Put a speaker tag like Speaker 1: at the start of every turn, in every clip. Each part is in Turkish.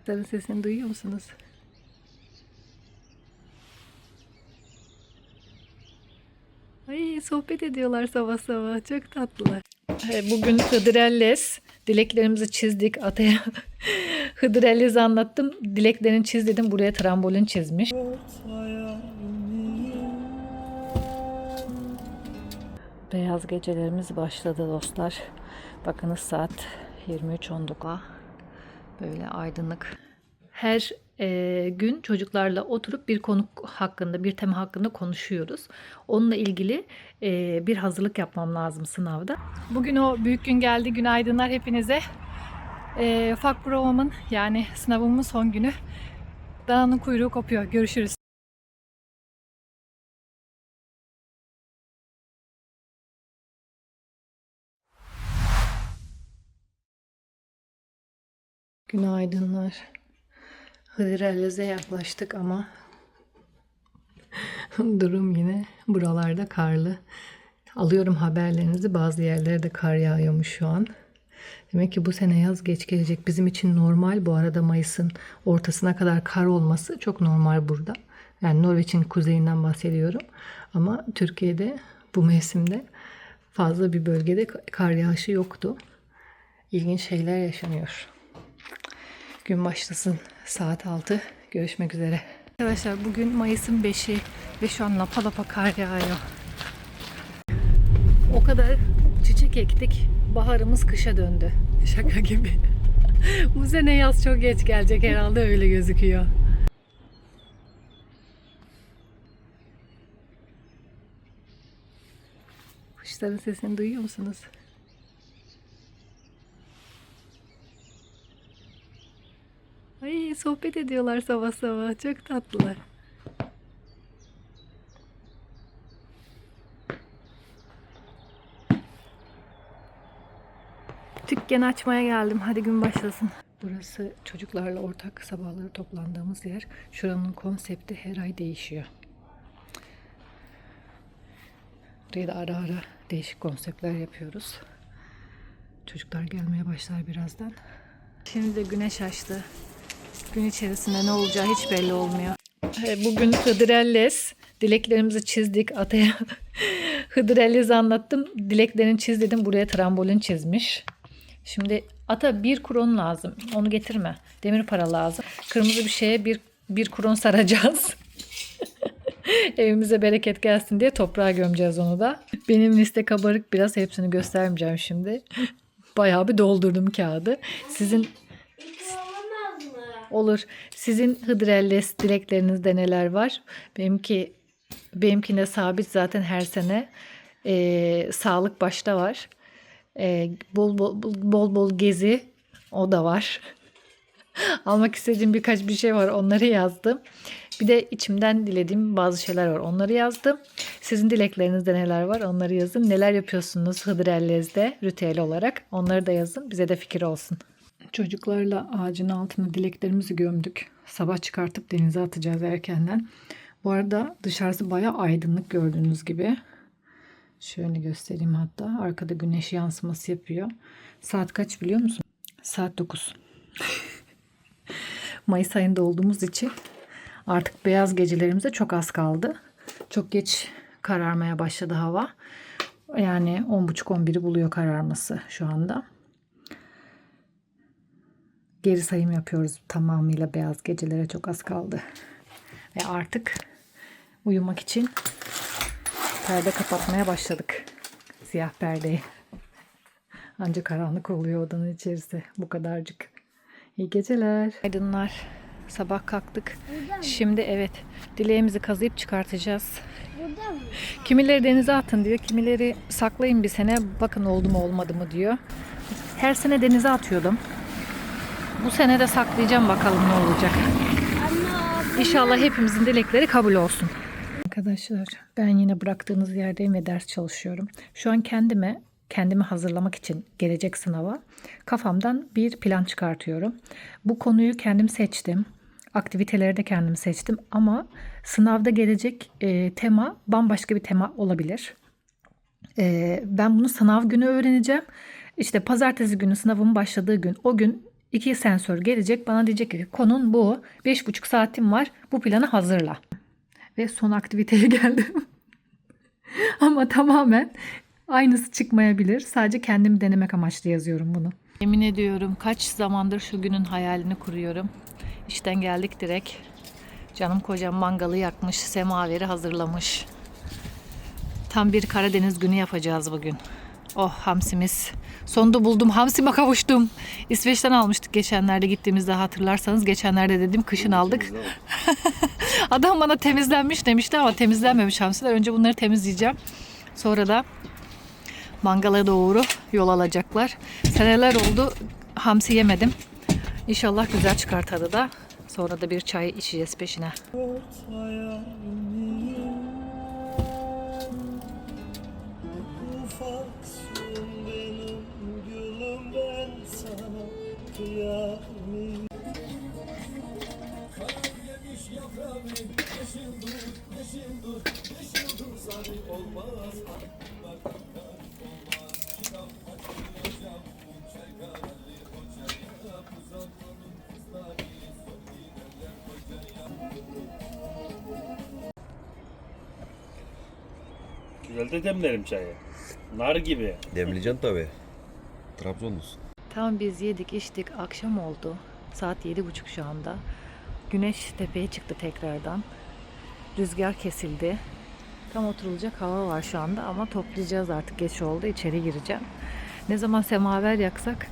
Speaker 1: Sarı sesini duyuyor musunuz? Ay, sohbet ediyorlar sabah sabah. Çok tatlılar. Bugün Hıdrellez. Dileklerimizi çizdik. Ataya Hıdrellez'i anlattım. Dileklerini çiz dedim. Buraya trambolin çizmiş. Beyaz gecelerimiz başladı dostlar. Bakınız saat 23.19. Böyle aydınlık. Her gün çocuklarla oturup bir konu hakkında, bir tema hakkında konuşuyoruz. Onunla ilgili bir hazırlık yapmam lazım sınavda. Bugün o büyük gün geldi. Günaydınlar hepinize. Fak provamın yani sınavımın son günü. Dananın kuyruğu kopuyor. Görüşürüz. Günaydınlar. Hıdrellez'e yaklaştık ama durum yine buralarda karlı. Alıyorum haberlerinizi. Bazı yerlerde kar yağıyormuş şu an. Demek ki bu sene yaz geç gelecek. Bizim için normal. Bu arada Mayıs'ın ortasına kadar kar olması çok normal burada. Yani Norveç'in kuzeyinden bahsediyorum. Ama Türkiye'de bu mevsimde fazla bir bölgede kar yağışı yoktu. İlginç şeyler yaşanıyor. Gün başlasın. Saat 6. Görüşmek üzere. Arkadaşlar bugün Mayıs'ın 5'i ve şu an lapa lapa kar yağıyor. O kadar çiçek ektik. Baharımız kışa döndü. Şaka gibi. Bu sene yaz çok geç gelecek herhalde, öyle gözüküyor. Kuşların sesini duyuyor musunuz? Ay, sohbet ediyorlar sabah sabah. Çok tatlılar. Dükkanı açmaya geldim. Hadi gün başlasın. Burası çocuklarla ortak sabahları toplandığımız yer. Şuranın konsepti her ay değişiyor. Buraya da ara ara değişik konseptler yapıyoruz. Çocuklar gelmeye başlar birazdan. Şimdi de güneş açtı. Gün içerisinde ne olacağı hiç belli olmuyor. Bugün Hıdrellez. Dileklerimizi çizdik. Ataya Hıdrellez'i anlattım. Dileklerini çiz dedim. Buraya trambolin çizmiş. Şimdi ata bir kron lazım. Onu getirme. Demir para lazım. Kırmızı bir şeye bir kron saracağız. Evimize bereket gelsin diye toprağa gömeceğiz onu da. Benim liste kabarık biraz, hepsini göstermeyeceğim şimdi. Bayağı bir doldurdum kağıdı. Sizin olur. Sizin Hıdrellez dileklerinizde neler var? Benimkine sabit zaten her sene. Sağlık başta var. Bol bol gezi, o da var. Almak istediğim birkaç bir şey var, onları yazdım. Bir de içimden dilediğim bazı şeyler var, onları yazdım. Sizin dileklerinizde neler var, onları yazın. Neler yapıyorsunuz Hıdrellez'de ritüel olarak, onları da yazın, bize de fikir olsun. Çocuklarla ağacın altına dileklerimizi gömdük. Sabah çıkartıp denize atacağız erkenden. Bu arada dışarısı bayağı aydınlık, gördüğünüz gibi. Şöyle göstereyim hatta. Arkada güneş yansıması yapıyor. Saat kaç biliyor musun? Saat 9. Mayıs ayında olduğumuz için artık beyaz gecelerimize çok az kaldı. Çok geç kararmaya başladı hava. Yani 10.30-11'i buluyor kararması şu anda. Geri sayım yapıyoruz, tamamıyla beyaz gecelere çok az kaldı. Ve artık uyumak için perde kapatmaya başladık. Siyah perdeyi. Ancak karanlık oluyor odanın içerisi. Bu kadarcık. İyi geceler. Aydınlar. Sabah kalktık. Şimdi evet, dileğimizi kazıyıp çıkartacağız. Kimileri denize atın diyor. Kimileri saklayın bir sene. Bakın oldu mu olmadı mı diyor. Her sene denize atıyordum. Bu sene de saklayacağım, bakalım ne olacak. İnşallah hepimizin dilekleri kabul olsun. Arkadaşlar ben yine bıraktığınız yerdeyim ve ders çalışıyorum. Şu an kendimi hazırlamak için gelecek sınava kafamdan bir plan çıkartıyorum. Bu konuyu kendim seçtim. Aktiviteleri de kendim seçtim ama sınavda gelecek tema bambaşka bir tema olabilir. Ben bunu sınav günü öğreneceğim. İşte pazartesi günü sınavın başladığı gün, o gün İki sensör gelecek. Bana diyecek ki konun bu. 5,5 saatim var. Bu planı hazırla. Ve son aktiviteye geldim. Ama tamamen aynısı çıkmayabilir. Sadece kendimi denemek amaçlı yazıyorum bunu. Yemin ediyorum kaç zamandır şu günün hayalini kuruyorum. İşten geldik direkt. Canım kocam mangalı yakmış, semaveri hazırlamış. Tam bir Karadeniz günü yapacağız bugün. Oh hamsimiz. Sonunda buldum. Hamsime kavuştum. İsveç'ten almıştık geçenlerde gittiğimizde hatırlarsanız. Geçenlerde dedim kışın aldık. Adam bana temizlenmiş demişti ama temizlenmemiş hamsiler. Önce bunları temizleyeceğim. Sonra da mangala doğru yol alacaklar. Seneler oldu hamsi yemedim. İnşallah güzel çıkar tadı da. Sonra da bir çay içeceğiz peşine.
Speaker 2: Güzel de demlerim çayı. Nar gibi.
Speaker 3: Demleyeceksin tabii. Trabzonlusun.
Speaker 1: Tamam biz yedik içtik akşam oldu. Saat 7.30 şu anda. Güneş tepeye çıktı tekrardan. Rüzgar kesildi. Tam oturulacak hava var şu anda ama toplayacağız artık geç oldu. İçeri gireceğim. Ne zaman semaver yaksak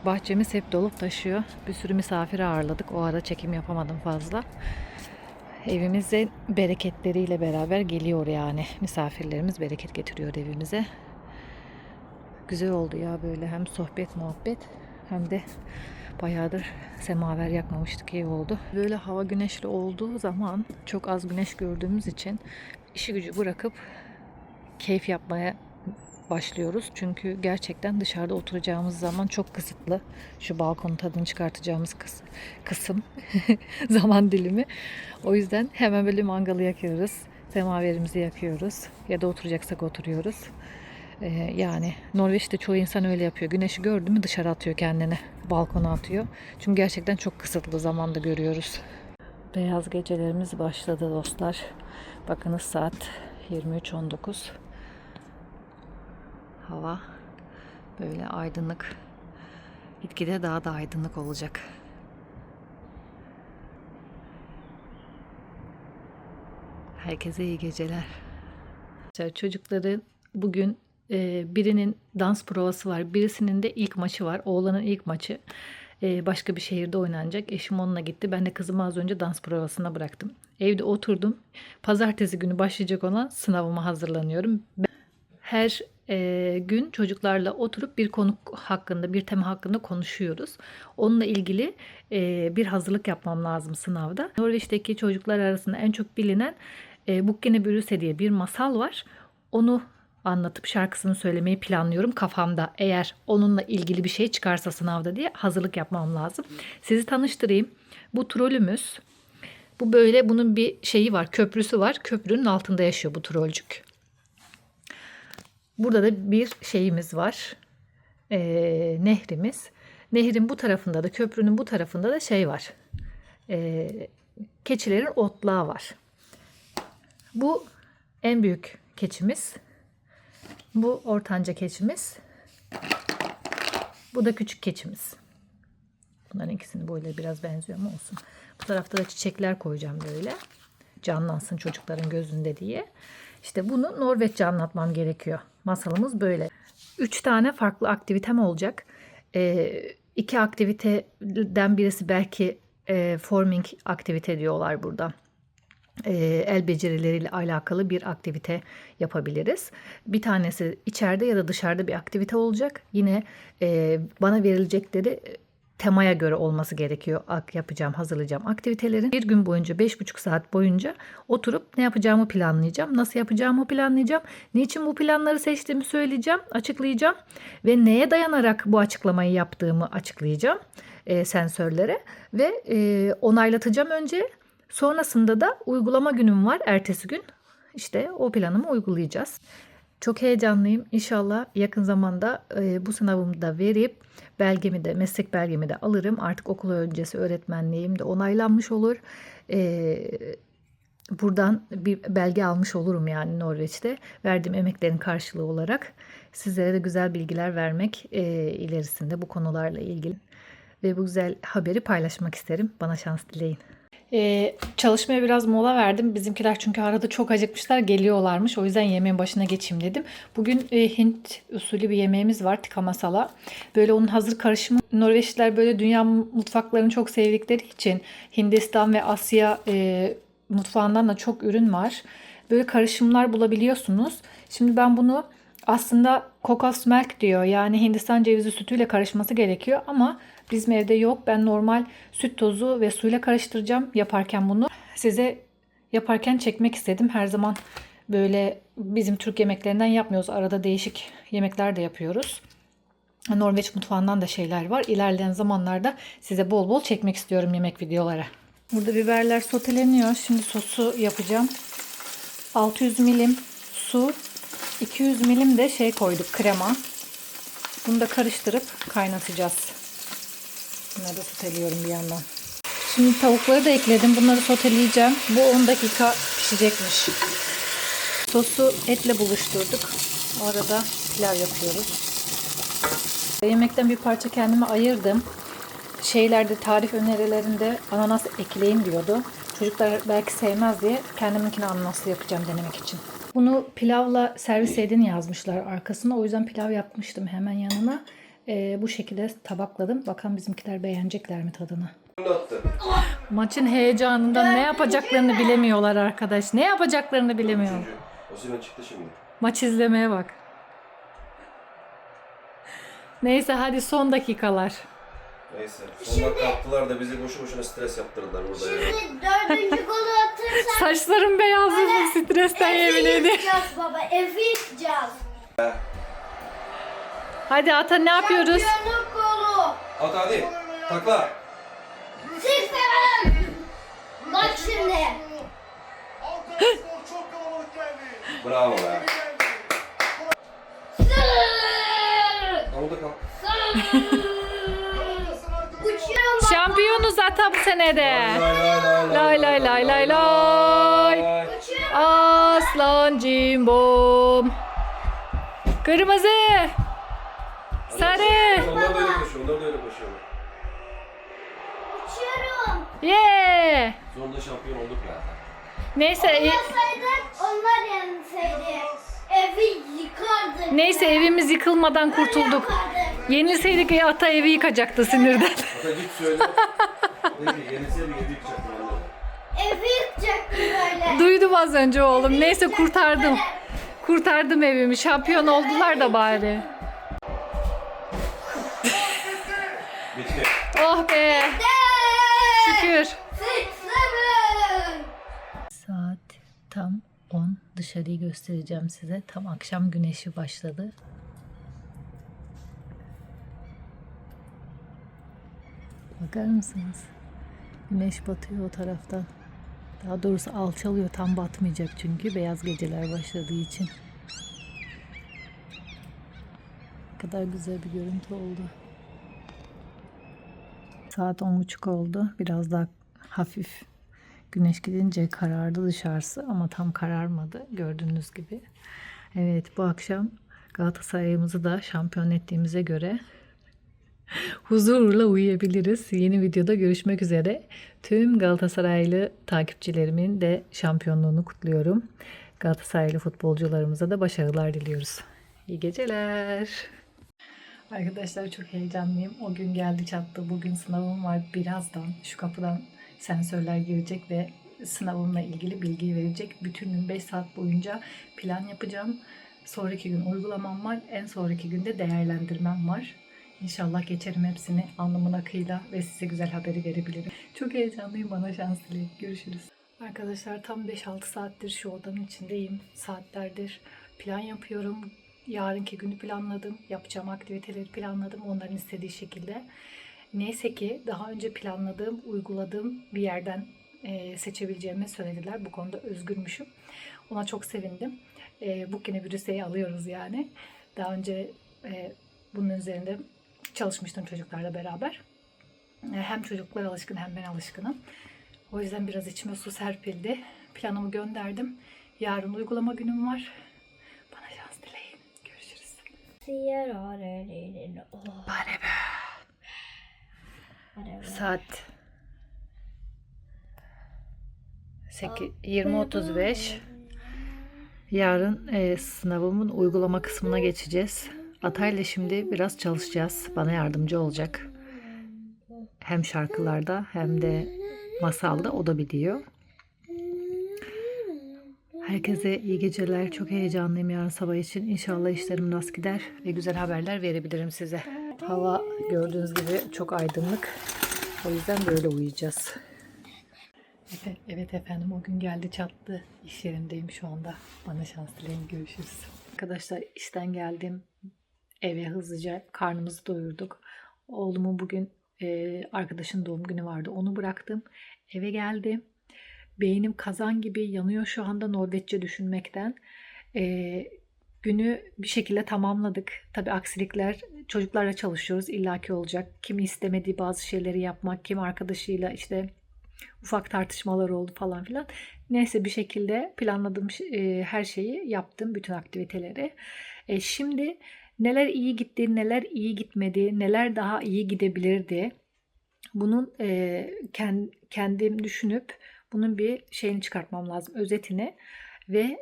Speaker 1: bahçemiz hep dolup taşıyor. Bir sürü misafir ağırladık. O ara çekim yapamadım fazla. Evimize bereketleriyle beraber geliyor yani. Misafirlerimiz bereket getiriyor evimize. Güzel oldu ya böyle hem sohbet muhabbet hem de bayağıdır semaver yakmamıştık, iyi oldu. Böyle hava güneşli olduğu zaman çok az güneş gördüğümüz için işi gücü bırakıp keyif yapmaya başlıyoruz. Çünkü gerçekten dışarıda oturacağımız zaman çok kısıtlı. Şu balkonun tadını çıkartacağımız kısım zaman dilimi. O yüzden hemen böyle mangalı yakıyoruz. Semaverimizi yakıyoruz. Ya da oturacaksak oturuyoruz. Yani Norveç'te çoğu insan öyle yapıyor. Güneşi gördü mü dışarı atıyor kendini. Balkona atıyor. Çünkü gerçekten çok kısıtlı zamanda görüyoruz. Beyaz gecelerimiz başladı dostlar. Bakınız saat 23.19. Hava böyle aydınlık. Gitgide daha da aydınlık olacak. Herkese iyi geceler. Çocukların bugün birinin dans provası var. Birisinin de ilk maçı var. Oğlanın ilk maçı. Başka bir şehirde oynanacak. Eşim onunla gitti. Ben de kızımı az önce dans provasına bıraktım. Evde oturdum. Pazartesi günü başlayacak olan sınavıma hazırlanıyorum. Her gün çocuklarla oturup bir konu hakkında, bir tema hakkında konuşuyoruz. Onunla ilgili bir hazırlık yapmam lazım sınavda. Norveç'teki çocuklar arasında en çok bilinen Bukkene Bruse diye bir masal var. Onu anlatıp şarkısını söylemeyi planlıyorum kafamda. Eğer onunla ilgili bir şey çıkarsa sınavda diye hazırlık yapmam lazım. Sizi tanıştırayım. Bu trolümüz. Bu böyle bunun bir şeyi var, köprüsü var. Köprünün altında yaşıyor bu trolcük. Burada da bir şeyimiz var. Nehrimiz. Nehrin bu tarafında da köprünün bu tarafında da şey var. Keçilerin otlağı var. Bu en büyük keçimiz. Bu ortanca keçimiz. Bu da küçük keçimiz. Bunların ikisini böyle biraz benziyor ama olsun. Bu tarafta da çiçekler koyacağım böyle. Canlansın çocukların gözünde diye. İşte bunu Norveççe anlatmam gerekiyor. Masalımız böyle. 3 tane farklı aktivitem olacak. 2 aktiviteden birisi belki forming aktivite diyorlar burada. El becerileriyle alakalı bir aktivite yapabiliriz. Bir tanesi içeride ya da dışarıda bir aktivite olacak. Yine bana verilecekleri temaya göre olması gerekiyor. Yapacağım, hazırlayacağım aktivitelerin. Bir gün boyunca 5,5 saat boyunca oturup ne yapacağımı planlayacağım. Nasıl yapacağımı planlayacağım. Niçin bu planları seçtiğimi söyleyeceğim, açıklayacağım. Ve neye dayanarak bu açıklamayı yaptığımı açıklayacağım sensörlere. Ve onaylatacağım önce. Sonrasında da uygulama günüm var ertesi gün. İşte o planımı uygulayacağız. Çok heyecanlıyım. İnşallah yakın zamanda bu sınavımı da verip belgemi de, meslek belgemi de alırım. Artık okul öncesi öğretmenliğim de onaylanmış olur. Buradan bir belge almış olurum yani Norveç'te. Verdiğim emeklerin karşılığı olarak. Sizlere de güzel bilgiler vermek ilerisinde bu konularla ilgili. Ve bu güzel haberi paylaşmak isterim. Bana şans dileyin. Çalışmaya biraz mola verdim. Bizimkiler çünkü arada çok acıkmışlar, geliyorlarmış. O yüzden yemeğin başına geçeyim dedim. Bugün Hint usulü bir yemeğimiz var, tikka masala. Böyle onun hazır karışımı. Norveçliler böyle dünya mutfaklarını çok sevdikleri için Hindistan ve Asya mutfağından da çok ürün var. Böyle karışımlar bulabiliyorsunuz. Şimdi ben bunu aslında kokos milk diyor. Yani Hindistan cevizi sütüyle karışması gerekiyor ama bizim evde yok. Ben normal süt tozu ve suyla karıştıracağım yaparken bunu. Size yaparken çekmek istedim. Her zaman böyle bizim Türk yemeklerinden yapmıyoruz. Arada değişik yemekler de yapıyoruz. Norveç mutfağından da şeyler var. İlerleyen zamanlarda size bol bol çekmek istiyorum yemek videoları. Burada biberler soteleniyor. Şimdi sosu yapacağım. 600 milim su, 200 milim de şey koyduk, krema. Bunu da karıştırıp kaynatacağız. Bunları da soteliyorum bir yandan. Şimdi tavukları da ekledim. Bunları soteleyeceğim. Bu 10 dakika pişecekmiş. Sosu etle buluşturduk. O arada pilav yapıyoruz. Yemekten bir parça kendime ayırdım. Şeylerde, tarif önerilerinde ananas ekleyin diyordu. Çocuklar belki sevmez diye kendiminkini ananaslı yapacağım denemek için. Bunu pilavla servis edin yazmışlar arkasına. O yüzden pilav yapmıştım hemen yanına. Bu şekilde tabakladım. Bakalım bizimkiler beğenecekler mi tadını. Maçın heyecanından ne yapacaklarını bilemiyorlar arkadaş. Ne yapacaklarını bilemiyorlar.
Speaker 3: Osimhen çıktı şimdi.
Speaker 1: Maç izlemeye bak. Neyse hadi son dakikalar.
Speaker 3: Neyse. Son dakika attılar da bizi boşu boşuna stres yaptırdılar burada ya.
Speaker 4: Şimdi dördüncü golü atırsak
Speaker 1: Saçlarım beyazladı stresten yemin
Speaker 4: Efe
Speaker 1: ederim.
Speaker 4: yıkacağız baba. Efe yıkacağız.
Speaker 1: Hadi Ata ne yapıyoruz?
Speaker 4: Şampiyonluk golü.
Speaker 3: At hadi. Takla.
Speaker 4: Sıfır. Bak şimdi.
Speaker 3: Bravo be.
Speaker 4: Sıfır.
Speaker 3: Orada kal.
Speaker 4: Uçuyorum baba.
Speaker 1: Şampiyonuz Ata bu senede.
Speaker 3: Lay
Speaker 1: Lay lay lay lay lay.
Speaker 4: Uçuyorum.
Speaker 1: Aslan cimbom. Kırmızı. Sarı.
Speaker 3: Onlar da öyle koşuyor. Onlar da öyle koşuyor.
Speaker 4: Uçuyorum.
Speaker 1: Yeah.
Speaker 3: Sonunda şampiyon olduk ya.
Speaker 1: Neyse
Speaker 4: Yapsaydık onlar yenseydi. Evi yıkardık.
Speaker 1: neyse evimiz yıkılmadan kurtulduk.
Speaker 4: Yapardık.
Speaker 1: Yenilseydik Ata evi yıkacaktı sinirden.
Speaker 3: Ata git söyle. Peki yenisine bir yedi yıkacaktım anne.
Speaker 4: Evi yıkacaktım böyle.
Speaker 1: Duydum az önce oğlum. Neyse kurtardım. Kurtardım evimi. Şampiyon oldular da bari.
Speaker 3: Bitti.
Speaker 1: Oh be. Şükür.
Speaker 4: Sıfır.
Speaker 1: Saat tam 10. Dışarıyı göstereceğim size. Tam akşam güneşi başladı. Bakar mısınız? Güneş batıyor o taraftan. Daha doğrusu alçalıyor. Tam batmayacak çünkü. Beyaz geceler başladığı için. Ne kadar güzel bir görüntü oldu. Saat 10.30 oldu. Biraz daha hafif güneş gidince karardı dışarısı ama tam kararmadı gördüğünüz gibi. Evet bu akşam Galatasaray'ımızı da şampiyon ettiğimize göre huzurla uyuyabiliriz. Yeni videoda görüşmek üzere. Tüm Galatasaraylı takipçilerimin de şampiyonluğunu kutluyorum. Galatasaraylı futbolcularımıza da başarılar diliyoruz. İyi geceler. Arkadaşlar çok heyecanlıyım. O gün geldi çattı. Bugün sınavım var. Birazdan şu kapıdan sensörler girecek ve sınavımla ilgili bilgi verecek. Bütün gün 5 saat boyunca plan yapacağım. Sonraki gün uygulamam var. En sonraki günde değerlendirmem var. İnşallah geçerim hepsini alnımın akıyla ve size güzel haberi verebilirim. Çok heyecanlıyım. Bana şans dileyin. Görüşürüz. Arkadaşlar tam 5-6 saattir şu odanın içindeyim. Saatlerdir plan yapıyorum. Yarınki günü planladım. Yapacağım aktiviteleri planladım. Onların istediği şekilde. Neyse ki daha önce planladığım, uyguladığım bir yerden seçebileceğimi söylediler. Bu konuda özgürmüşüm. Ona çok sevindim. Bukine Brüsse'yi alıyoruz yani. Daha önce bunun üzerinde çalışmıştım çocuklarla beraber. Hem çocuklar alışkın hem ben alışkınım. O yüzden biraz içime su serpildi. Planımı gönderdim. Yarın uygulama günüm var. Bana şans dileyin. Görüşürüz. Saat 20.35. Yarın sınavımın uygulama kısmına geçeceğiz. Atay'la şimdi biraz çalışacağız. Bana yardımcı olacak. Hem şarkılarda hem de masalda o da biliyor. Herkese iyi geceler. Çok heyecanlıyım yarın sabah için. İnşallah işlerim rast gider ve güzel haberler verebilirim size. Hava gördüğünüz gibi çok aydınlık. O yüzden böyle uyuyacağız. Evet efendim, o gün geldi çattı. İş yerindeyim şu anda. Bana şans dileyin. Görüşürüz. Arkadaşlar işten geldim. Eve hızlıca karnımızı doyurduk. Oğlumun bugün arkadaşın doğum günü vardı. Onu bıraktım. Eve geldim. Beynim kazan gibi yanıyor şu anda Norveççe düşünmekten. Günü bir şekilde tamamladık. Tabii aksilikler, çocuklarla çalışıyoruz. İllaki olacak. Kimi istemediği bazı şeyleri yapmak, kimi arkadaşıyla işte ufak tartışmalar oldu falan filan. Neyse bir şekilde planladığım her şeyi yaptım. Bütün aktiviteleri. Şimdi neler iyi gitti, neler iyi gitmedi, neler daha iyi gidebilirdi. Bunun kendim düşünüp bunun bir şeyini çıkartmam lazım. Özetini ve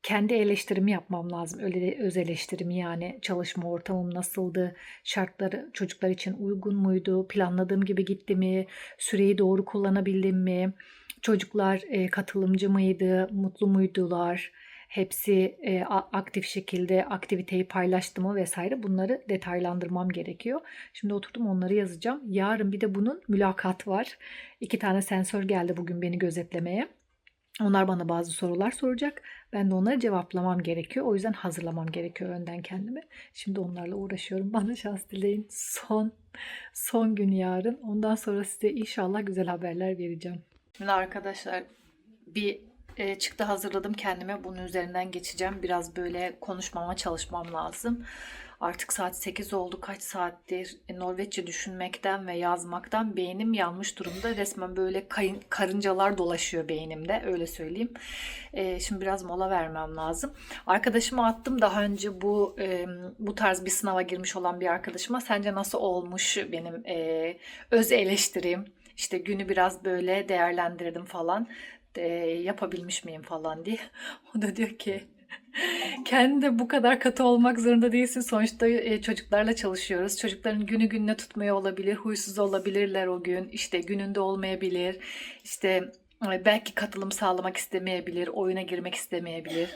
Speaker 1: kendi eleştirimi yapmam lazım. Öyle öz eleştirimi, yani çalışma ortamım nasıldı? Şartları çocuklar için uygun muydu? Planladığım gibi gitti mi? Süreyi doğru kullanabildim mi? Çocuklar katılımcı mıydı? Mutlu muydular? Hepsi aktif şekilde aktiviteyi paylaştı mı vesaire, bunları detaylandırmam gerekiyor. Şimdi oturdum onları yazacağım. Yarın bir de bunun mülakatı var. 2 tane sensör geldi bugün beni gözetlemeye. Onlar bana bazı sorular soracak. Ben de onları cevaplamam gerekiyor. O yüzden hazırlamam gerekiyor önden kendimi. Şimdi onlarla uğraşıyorum. Bana şans dileyin. Son gün yarın. Ondan sonra size inşallah güzel haberler vereceğim. Şimdi arkadaşlar bir çıktı hazırladım kendime. Bunun üzerinden geçeceğim. Biraz böyle konuşmama çalışmam lazım. Artık saat 8 oldu. Kaç saattir Norveççe düşünmekten ve yazmaktan beynim yanmış durumda. Resmen böyle karıncalar dolaşıyor beynimde. Öyle söyleyeyim. Şimdi biraz mola vermem lazım. Arkadaşıma attım daha önce bu tarz bir sınava girmiş olan bir arkadaşıma. Sence nasıl olmuş benim öz eleştirim? İşte günü biraz böyle değerlendirdim falan. Yapabilmiş miyim falan diye. O da diyor ki kendi de bu kadar katı olmak zorunda değilsin. Sonuçta çocuklarla çalışıyoruz. Çocukların günü gününe tutmaya olabilir. Huysuz olabilirler o gün. İşte gününde olmayabilir. İşte belki katılım sağlamak istemeyebilir. Oyuna girmek istemeyebilir.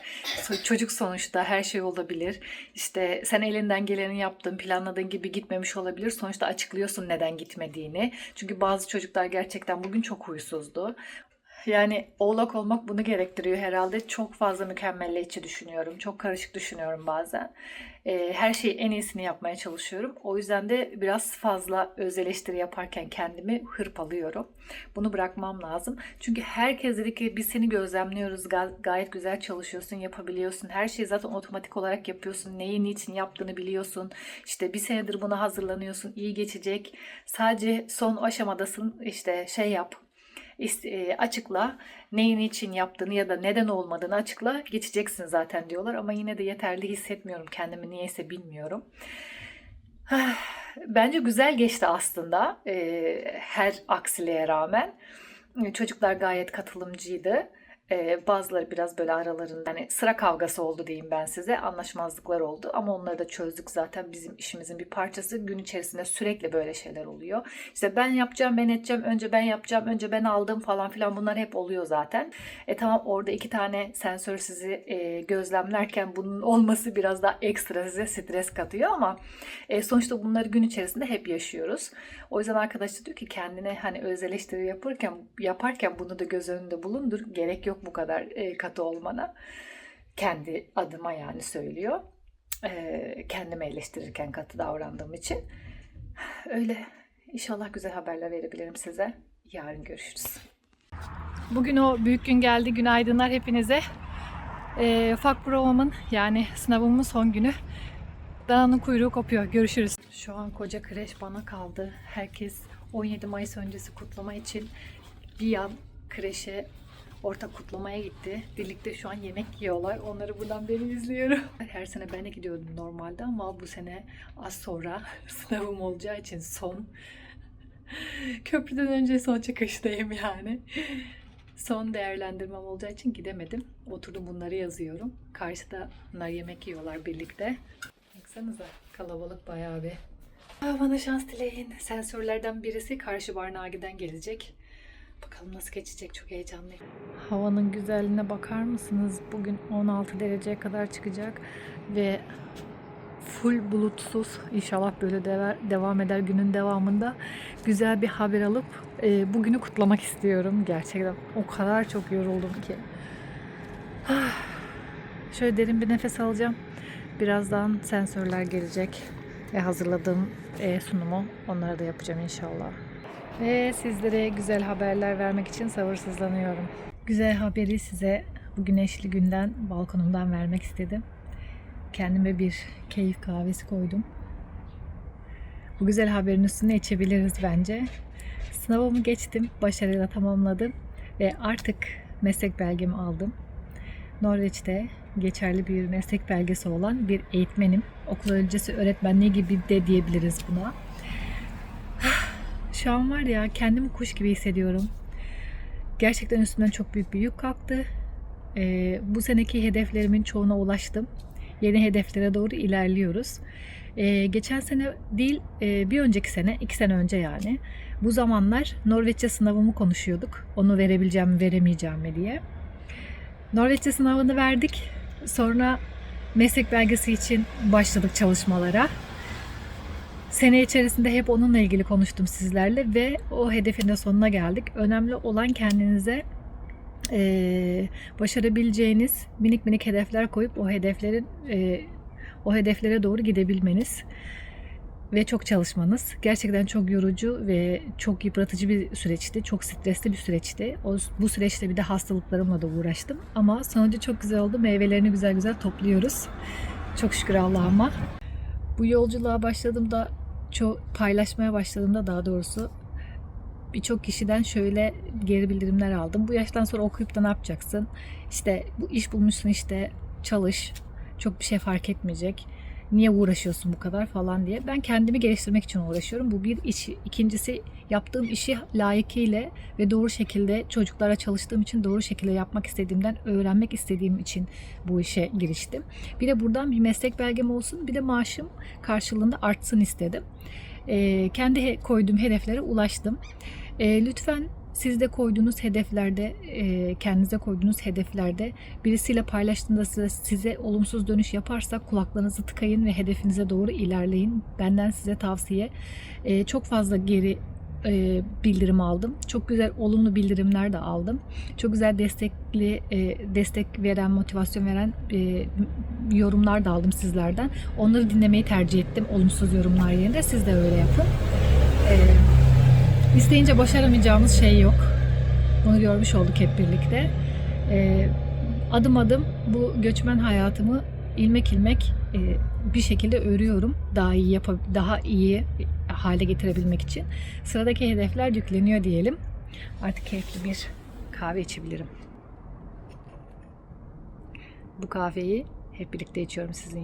Speaker 1: Çocuk sonuçta, her şey olabilir. İşte sen elinden geleni yaptın. Planladığın gibi gitmemiş olabilir. Sonuçta açıklıyorsun neden gitmediğini. Çünkü bazı çocuklar gerçekten bugün çok huysuzdu. Yani oğlak olmak bunu gerektiriyor herhalde. Çok fazla mükemmelliyetçi düşünüyorum. Çok karışık düşünüyorum bazen. Her şeyi en iyisini yapmaya çalışıyorum. O yüzden de biraz fazla öz eleştiri yaparken kendimi hırpalıyorum. Bunu bırakmam lazım. Çünkü herkes dedi ki biz seni gözlemliyoruz. Gayet güzel çalışıyorsun, yapabiliyorsun. Her şeyi zaten otomatik olarak yapıyorsun. Neyi niçin yaptığını biliyorsun. İşte bir senedir buna hazırlanıyorsun. İyi geçecek. Sadece son aşamadasın. İşte şey yap. Açıkla, neyin için yaptığını ya da neden olmadığını açıkla, geçeceksin zaten diyorlar ama yine de yeterli hissetmiyorum kendimi, niyeyse bilmiyorum. Bence güzel geçti aslında her aksiliğe rağmen. Çocuklar gayet katılımcıydı. Bazıları biraz böyle aralarında hani sıra kavgası oldu diyeyim ben size. Anlaşmazlıklar oldu ama onları da çözdük, zaten bizim işimizin bir parçası. Gün içerisinde sürekli böyle şeyler oluyor. İşte ben yapacağım, ben edeceğim, önce ben yapacağım, önce ben aldım falan filan, bunlar hep oluyor zaten. Tamam, orada 2 tane sensör sizi gözlemlerken bunun olması biraz daha ekstra size stres katıyor ama sonuçta bunları gün içerisinde hep yaşıyoruz. O yüzden arkadaşlar diyor ki kendine hani öz eleştiri yaparken bunu da göz önünde bulundur. Gerek yok bu kadar katı olmana. Kendi adıma yani söylüyor. Kendimi eleştirirken katı davrandığım için. Öyle. İnşallah güzel haberler verebilirim size. Yarın görüşürüz. Bugün o büyük gün geldi. Günaydınlar hepinize. Ufak provamın yani sınavımın son günü. Dananın kuyruğu kopuyor. Görüşürüz. Şu an koca kreş bana kaldı. Herkes 17 Mayıs öncesi kutlama için bir yan kreşe ortak kutlamaya gitti. Birlikte şu an yemek yiyorlar. Onları buradan beri izliyorum. Her sene ben de gidiyordum normalde ama bu sene az sonra sınavım olacağı için son köprüden önce son çıkıştayım yani. Son değerlendirmem olacağı için gidemedim. Oturdum bunları yazıyorum. Karşıda bunlar yemek yiyorlar birlikte. Baksanıza kalabalık bayağı bir. Bana şans dileyin. Sensörlerden birisi karşı Barnagi'den gelecek. Bakalım nasıl geçecek, çok heyecanlıyım. Havanın güzelliğine bakar mısınız? Bugün 16 dereceye kadar çıkacak ve full bulutsuz. İnşallah böyle devam eder günün devamında. Güzel bir haber alıp bugünü kutlamak istiyorum. Gerçekten o kadar çok yoruldum ki. Şöyle derin bir nefes alacağım. Birazdan sensörler gelecek ve hazırladığım sunumu onlara da yapacağım inşallah. Ve sizlere güzel haberler vermek için sabırsızlanıyorum. Güzel haberi size bu güneşli günden balkonumdan vermek istedim. Kendime bir keyif kahvesi koydum. Bu güzel haberin üstüne içebiliriz bence. Sınavımı geçtim, başarıyla tamamladım ve artık meslek belgemi aldım. Norveç'te geçerli bir meslek belgesi olan bir eğitmenim. Okul öncesi öğretmenliği gibi de diyebiliriz buna. Şu an var ya, kendimi kuş gibi hissediyorum. Gerçekten üstümden çok büyük bir yük kalktı. Bu seneki hedeflerimin çoğuna ulaştım. Yeni hedeflere doğru ilerliyoruz. Geçen sene değil, bir önceki sene, 2 sene önce yani. Bu zamanlar Norveççe sınavımı konuşuyorduk. Onu verebileceğim mi, veremeyeceğim mi diye. Norveççe sınavını verdik. Sonra meslek belgesi için başladık çalışmalara. Sene içerisinde hep onunla ilgili konuştum sizlerle ve o hedefin de sonuna geldik. Önemli olan kendinize başarabileceğiniz minik minik hedefler koyup o hedeflere doğru gidebilmeniz ve çok çalışmanız. Gerçekten çok yorucu ve çok yıpratıcı bir süreçti. Çok stresli bir süreçti. Bu süreçte bir de hastalıklarımla da uğraştım. Ama sonucu çok güzel oldu. Meyvelerini güzel güzel topluyoruz. Çok şükür Allah'ıma. Bu yolculuğa başladığımda, paylaşmaya başladığımda daha doğrusu birçok kişiden şöyle geri bildirimler aldım. Bu yaştan sonra okuyup da ne yapacaksın? İşte bu iş bulmuşsun, işte çalış. Çok bir şey fark etmeyecek. Niye uğraşıyorsun bu kadar falan diye. Ben kendimi geliştirmek için uğraşıyorum. Bu bir iş. İkincisi, yaptığım işi layıkıyla ve doğru şekilde çocuklara çalıştığım için, doğru şekilde yapmak istediğimden, öğrenmek istediğim için bu işe giriştim. Bir de buradan bir meslek belgem olsun, bir de maaşım karşılığında artsın istedim. Kendi koyduğum hedeflere ulaştım. Lütfen siz de koyduğunuz hedeflerde, kendinize koyduğunuz hedeflerde birisiyle paylaştığında size olumsuz dönüş yaparsa kulaklarınızı tıkayın ve hedefinize doğru ilerleyin. Benden size tavsiye. Çok fazla geri bildirim aldım. Çok güzel olumlu bildirimler de aldım. Çok güzel destek veren, motivasyon veren yorumlar da aldım sizlerden. Onları dinlemeyi tercih ettim. Olumsuz yorumlar yerine. Siz de öyle yapın. İsteyince başaramayacağımız şey yok. Bunu görmüş olduk hep birlikte. Adım adım bu göçmen hayatımı ilmek ilmek bir şekilde örüyorum. Daha iyi hale getirebilmek için. Sıradaki hedefler yükleniyor diyelim. Artık keyifli bir kahve içebilirim. Bu kahveyi hep birlikte içiyorum sizin